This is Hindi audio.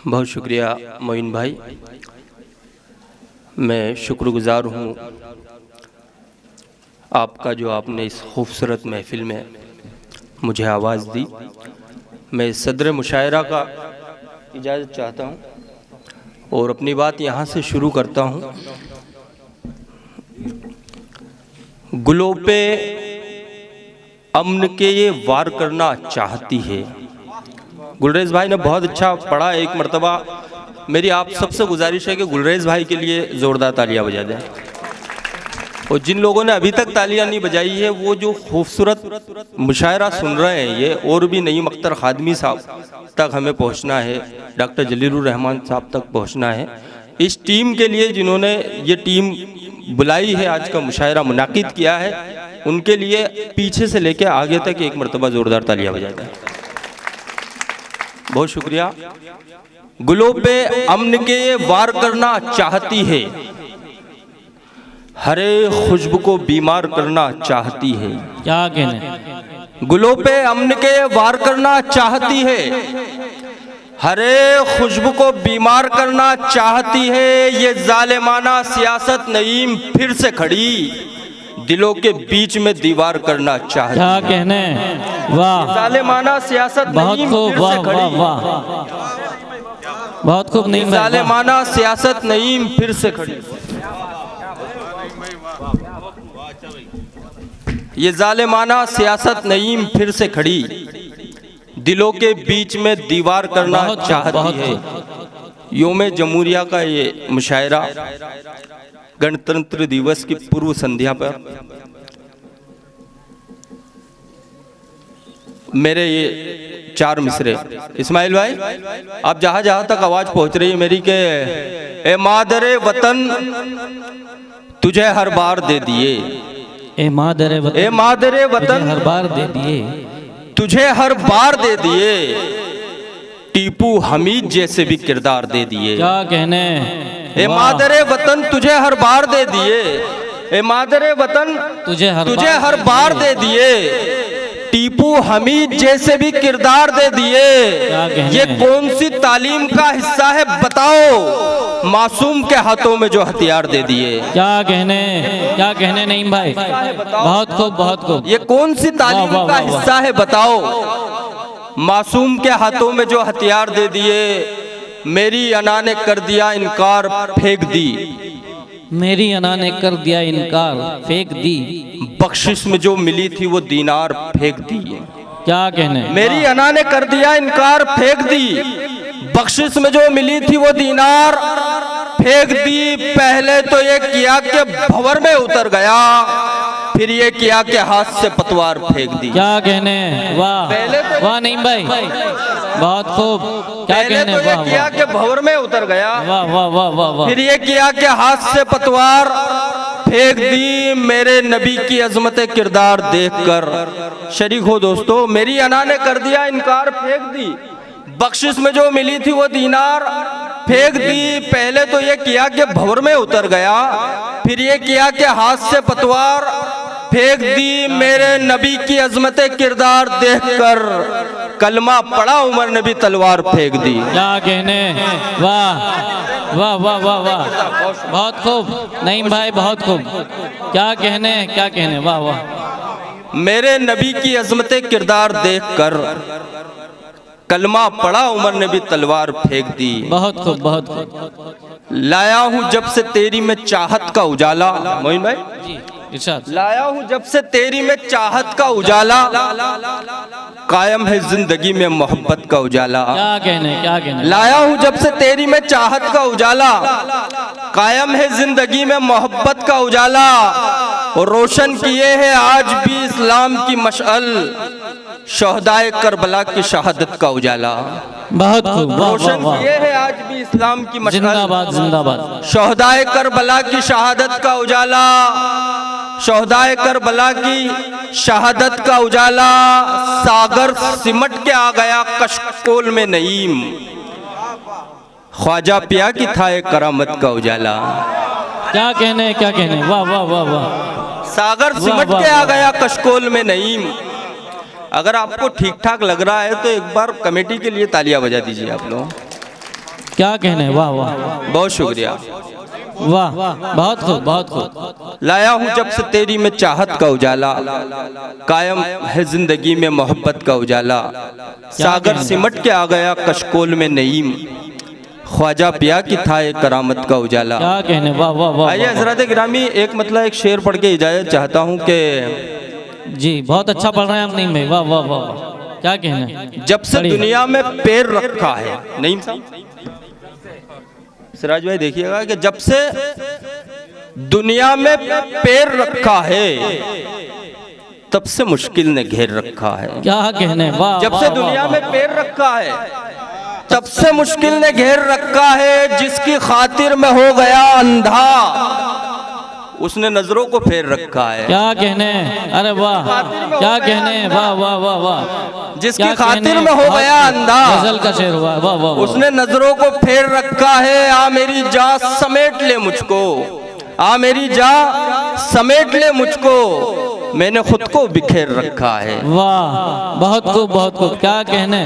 बहुत शुक्रिया मोइन भाई, मैं शुक्रगुज़ार हूँ आपका जो आपने इस खूबसूरत महफ़िल में मुझे आवाज़ दी। मैं सदर मुशायरा का इजाज़त चाहता हूँ और अपनी बात यहाँ से शुरू करता हूँ। गुलों पे अमन के ये वार करना चाहती है। गुलरेज़ भाई ने बहुत अच्छा पढ़ा। एक मरतबा मेरी आप सबसे गुजारिश है कि गुलरेज़ भाई के लिए ज़ोरदार तालियां बजा दें। और जिन लोगों ने अभी तक तालियां नहीं बजाई है वो जो खूबसूरत मुशायरा सुन रहे हैं, ये और भी नईम अख्तर खादमी साहब तक हमें पहुंचना है, डॉक्टर जलीलुर रहमान साहब तक पहुंचना है। इस टीम के लिए जिन्होंने ये टीम बुलाई है, आज का मुशायरा मुनाकिद किया है, उनके लिए पीछे से लेकर आगे तक एक मरतबा ज़ोरदार तालियां बजा दें। बहुत शुक्रिया। गुलों पे अमन के ये वार करना चाहती है, हरे खुशबू को बीमार करना चाहती है। क्या कहने? गुलों पे अमन के ये वार करना चाहती है, हरे खुशबू को बीमार करना चाहती है। ये जालिमाना सियासत नईम फिर से खड़ी दिलों के बीच में दीवार करना चाहती है। क्या कहने? वाह, जालिमाना सियासत बहुत नईम खूब, फिर वाह से खड़ी। वाह वाह, बहुत खूब। नहीं जालिमाना सियासत नईम फिर से खड़ी। ये जालिमाना सियासत नईम फिर से खड़ी दिलों के बीच में दीवार करना चाहती है। योम जमहूरिया का ये मुशायरा गणतंत्र दिवस की पूर्व संध्या पर मेरे ये चार मिसरे। इस्माइल भाई, आप जहां जहां तक आवाज पहुंच रही है मेरी के ए मादरे वतन तुझे हर बार दे दिए, ए मादरे वतन, ए मादरे वतन हर बार दे दिए, तुझे हर बार दे दिए, टीपू हमीद जैसे भी किरदार दे दिए। क्या कहने? ए मादरे वतन तुझे हर बार दे दिए, ए मादरे वतन तुझे हर बार दे दिए, टीपू हमीद जैसे भी किरदार दे दिए। ये कौन सी तालीम का हिस्सा है बताओ, मासूम के हाथों में जो हथियार दे दिए। क्या कहने? क्या कहने? नहीं भाई, बहुत खूब, बहुत खूब। ये कौन सी तालीम का हिस्सा है बताओ, मासूम के हाथों में जो हथियार दे दिए। मेरी अना ने कर दिया इनकार फेंक दी, मेरी अना ने कर दिया इनकार फेंक दी, बख्शिश में जो मिली थी वो दीनार फेंक दी। क्या कहने? मेरी अना ने कर दिया इनकार फेंक दी, बख्शिश में जो मिली थी वो दीनार फेंक दी। पहले तो ये किया कि भंवर में उतर गया, फिर ये किया कि हाथ से पतवार फेंक दी। क्या कहने? वाह वाह, नहीं भाई, बहुत खूब। क्या कहने? तो ये किया कि भंवर में उतर गया, वाह वाह वाह वाह वाह, फिर ये किया कि हाथ से पतवार फेंक दी। मेरे नबी की अजमत किरदार देखकर शरीक हो दोस्तों। मेरी अना ने कर दिया इनकार फेंक दी, बख्शिश में जो मिली थी वो दीनार फेंक दी। पहले तो ये किया कि भंवर में उतर गया, फिर ये किया कि हाथ से पतवार फेंक दी। मेरे नबी की अजमत किरदार देखकर कलमा पढ़ा उमर ने भी तलवार फेंक दी। क्या कहने? वाह वाह वाह वाह वाह, बहुत खूब। नहीं भाई, बहुत खूब। क्या कहने? क्या कहने? वाह वाह। मेरे नबी की अजमत किरदार देखकर कलमा पढ़ा उमर ने भी तलवार फेंक दी। बहुत खूब, बहुत खूब। लाया हूँ जब से तेरी में चाहत का उजाला। मोइन भाई जी, इरशाद। लाया हूँ जब से तेरी में चाहत का उजाला, कायम है जिंदगी में मोहब्बत का उजाला। क्या कहने? क्या कहने? लाया हूँ जब से तेरी में चाहत का उजाला, कायम है जिंदगी में मोहब्बत का उजाला। और रोशन किए है आज भी इस्लाम की मशअल, शहदाए करबला की शहादत का उजाला। बहुत खूब, वाह रोशन वाह किए वाह, है आज भी इस्लाम की मशअल, जिंदाबाद जिंदाबाद। शहदाए करबला की शहादत का उजाला, शहदाए करबला की शहादत का उजाला। सागर सिमट के आ गया कशकोल में नईम, ख्वाजा पिया की था एक करामत का उजाला। क्या कहने? क्या कहने? वाह वाह वाह वाह, सागर सिमट के आ गया कशकोल में नईम। अगर आपको ठीक ठाक लग रहा है तो एक बार कमेटी के लिए तालियां बजा दीजिए आप लोग। क्या कहने, वाह वाह बहुत शुक्रिया। वाह, बहुत खूब बहुत खूब। लाया हूँ जब से तेरी में चाहत का उजाला, कायम है जिंदगी में मोहब्बत का उजाला। सागर सिमट के आ गया कशकोल में नईम, ख्वाजा पिया की था एक करामत का उजाला। क्या कहने, वाह वाह वाह। आइए हजरत गिरामी, एक मतलब एक शेर पढ़ के इजाजत चाहता हूँ कि जी बहुत अच्छा पढ़ रहे हैं आप नईम भाई, वाह वाह वाह वाह। क्या कहने, जब से दुनिया में पैर रखा है, नईम साहब सिराज भाई देखिएगा कि जब से दुनिया में पैर रखा है तब से मुश्किल ने घेर रखा है। क्या कहने, वाह। जब से दुनिया में पैर रखा है तब से मुश्किल ने घेर रखा है। जिसकी खातिर में हो गया अंधा उसने नजरों को फेर रखा है। क्या कहने, अरे वाह, क्या कहने, वाह वाह वाह वाह। जिसकी खातिर में हो गया अंधा, गजल का शेर हुआ, वाह वाह। उसने नजरों को फेर रखा है। आ मेरी जान समेट ले मुझको, आ मेरी जान समेट ले मुझको, मैंने खुद को बिखेर रखा है। वाह बहुत खूब बहुत खूब। क्या कहने।